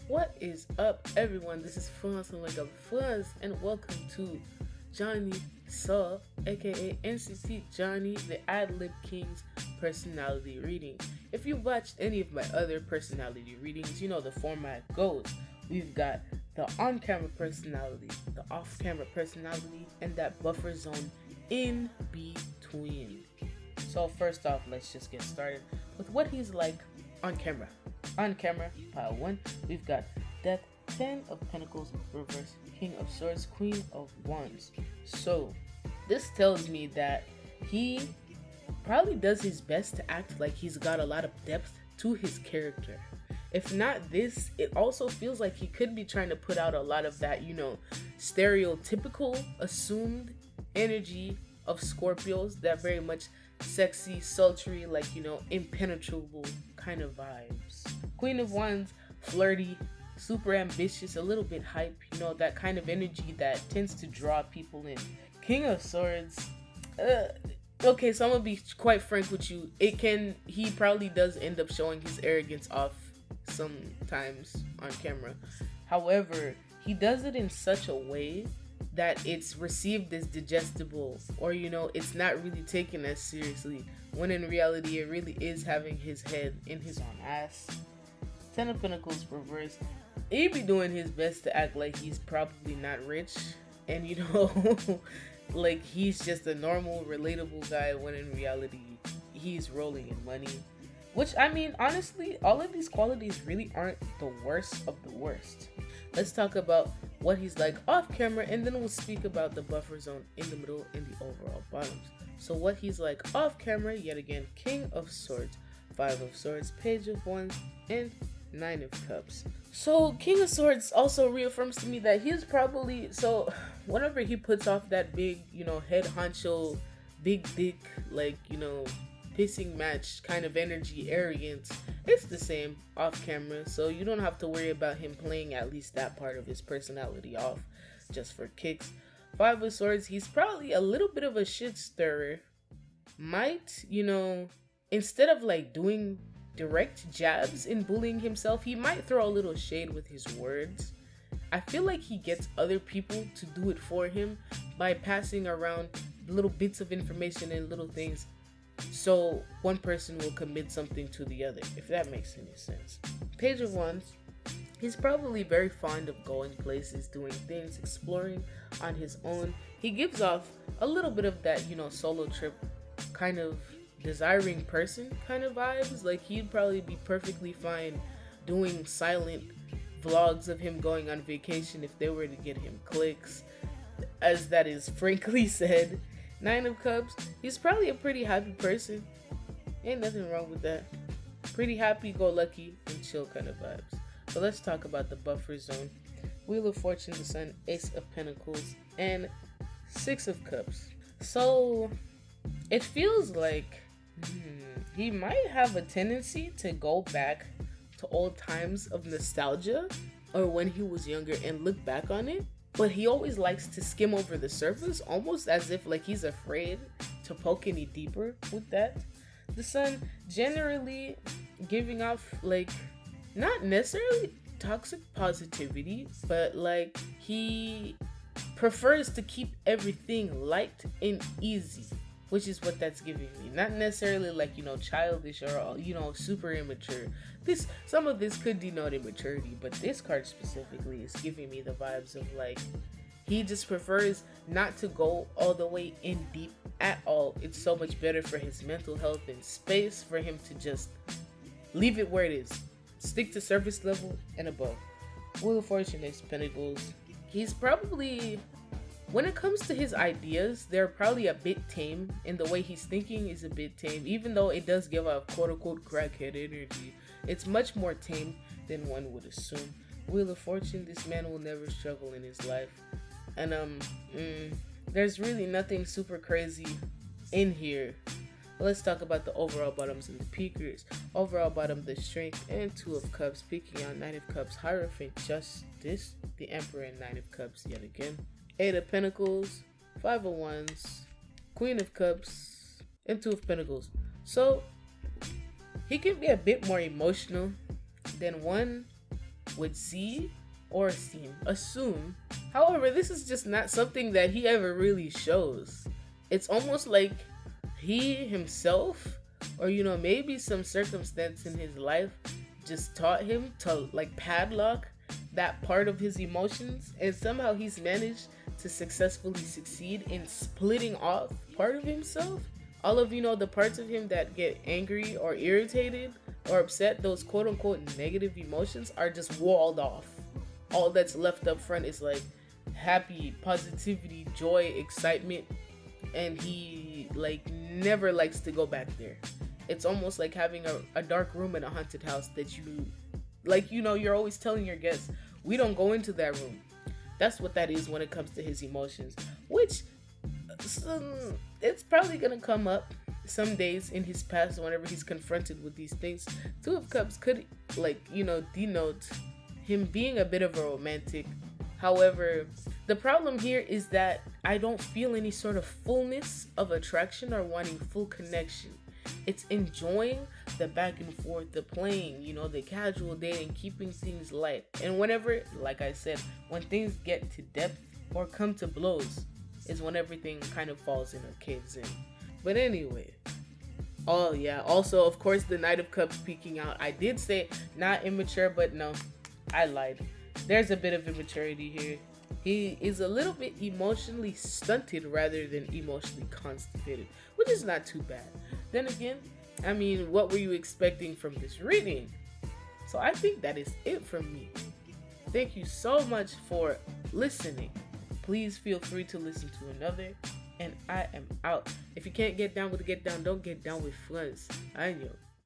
What is up, everyone? This is Franz from Wake Up Franz, and welcome to Johnny Saw, aka NCT Johnny, the Ad-Lib King's personality reading. If you've watched any of my other personality readings, you know the format goes. We've got the on-camera personality, the off-camera personality, and that buffer zone in between. So first off, let's just get started with what he's like on camera. On camera, pile 1, we've got Death, 10 of Pentacles, reverse, King of Swords, Queen of Wands. So, this tells me that he probably does his best to act like he's got a lot of depth to his character. If not this, it also feels like he could be trying to put out a lot of that, stereotypical, assumed energy of Scorpios, that very much sexy, sultry, impenetrable kind of vibes. Queen of Wands, flirty, super ambitious, a little bit hype, that kind of energy that tends to draw people in. King of Swords, okay, so I'm gonna be quite frank with you. He probably does end up showing his arrogance off sometimes on camera. However, he does it in such a way that it's received as digestible, or it's not really taken as seriously, when in reality it really is having his head in his own ass. 10 of Pentacles reversed, he be doing his best to act like he's probably not rich, and like he's just a normal, relatable guy, when in reality he's rolling in money. Which, I mean, honestly, all of these qualities really aren't the worst of the worst. Let's talk about what he's like off camera, and then we'll speak about the buffer zone in the middle and the overall bottoms. So what he's like off camera, yet again, King of Swords, 5 of Swords, Page of Wands, and 9 of Cups. So King of Swords also reaffirms to me that he's probably, whenever he puts off that big, head honcho, big dick, pissing match kind of energy, arrogance, it's the same off camera, so you don't have to worry about him playing at least that part of his personality off just for kicks. 5 of Swords, he's probably a little bit of a shit stirrer. Might, instead of doing direct jabs in bullying himself, he might throw a little shade with his words. I feel like he gets other people to do it for him by passing around little bits of information and little things, so one person will commit something to the other, if that makes any sense. Page of Wands, he's probably very fond of going places, doing things, exploring on his own. He gives off a little bit of that, solo trip kind of desiring person kind of vibes. Like, he'd probably be perfectly fine doing silent vlogs of him going on vacation if they were to get him clicks, as that is frankly said. 9 of Cups, he's probably a pretty happy person. Ain't nothing wrong with that. Pretty happy-go-lucky and chill kind of vibes. So let's talk about the buffer zone. Wheel of Fortune, the Sun, Ace of Pentacles, and 6 of Cups. So it feels like he might have a tendency to go back to old times of nostalgia, or when he was younger, and look back on it. But he always likes to skim over the surface, almost as if he's afraid to poke any deeper with that. The Sun generally giving off not necessarily toxic positivity, but he prefers to keep everything light and easy, which is what that's giving me. Not necessarily childish or super immature. Some of this could denote immaturity, but this card specifically is giving me the vibes of he just prefers not to go all the way in deep at all. It's so much better for his mental health and space for him to just leave it where it is. Stick to surface level and above. Wheel of Fortune, Ace of Pentacles. He's probably, when it comes to his ideas, they're probably a bit tame, and the way he's thinking is a bit tame, even though it does give out quote-unquote crackhead energy. It's much more tame than one would assume. Wheel of Fortune, this man will never struggle in his life. And there's really nothing super crazy in here. Let's talk about the overall bottoms and the peakers. Overall bottom, the Strength and 2 of Cups, peaking on 9 of Cups, Hierophant, Justice, the Emperor, and 9 of Cups yet again. 8 of Pentacles, 5 of Wands, Queen of Cups, and 2 of Pentacles. So he can be a bit more emotional than one would see or assume. However, this is just not something that he ever really shows. It's almost like he himself, or maybe some circumstance in his life just taught him to like padlock that part of his emotions, and somehow he's managed to successfully succeed in splitting off part of himself. All of the parts of him that get angry or irritated or upset, those quote unquote negative emotions, are just walled off. All that's left up front is like happy, positivity, joy, excitement, and he like never likes to go back there. It's almost like having a dark room in a haunted house that you like, you're always telling your guests, we don't go into that room. That's what that is when it comes to his emotions, which it's probably gonna come up some days in his past whenever he's confronted with these things. Two of Cups could denote him being a bit of a romantic. However, the problem here is that I don't feel any sort of fullness of attraction or wanting full connection. It's enjoying the back and forth, the playing, the casual dating, keeping things light. And whenever, like I said, when things get to depth or come to blows, is when everything kind of falls in or caves in. But anyway, oh yeah, also of course the Knight of Cups peeking out. I did say not immature, but no, I lied. There's a bit of immaturity here. He is a little bit emotionally stunted rather than emotionally constipated, which is not too bad. Then again, I mean, what were you expecting from this reading? So I think that is it from me. Thank you so much for listening. Please feel free to listen to another, and I am out. If you can't get down with the get down, don't get down with friends. I know.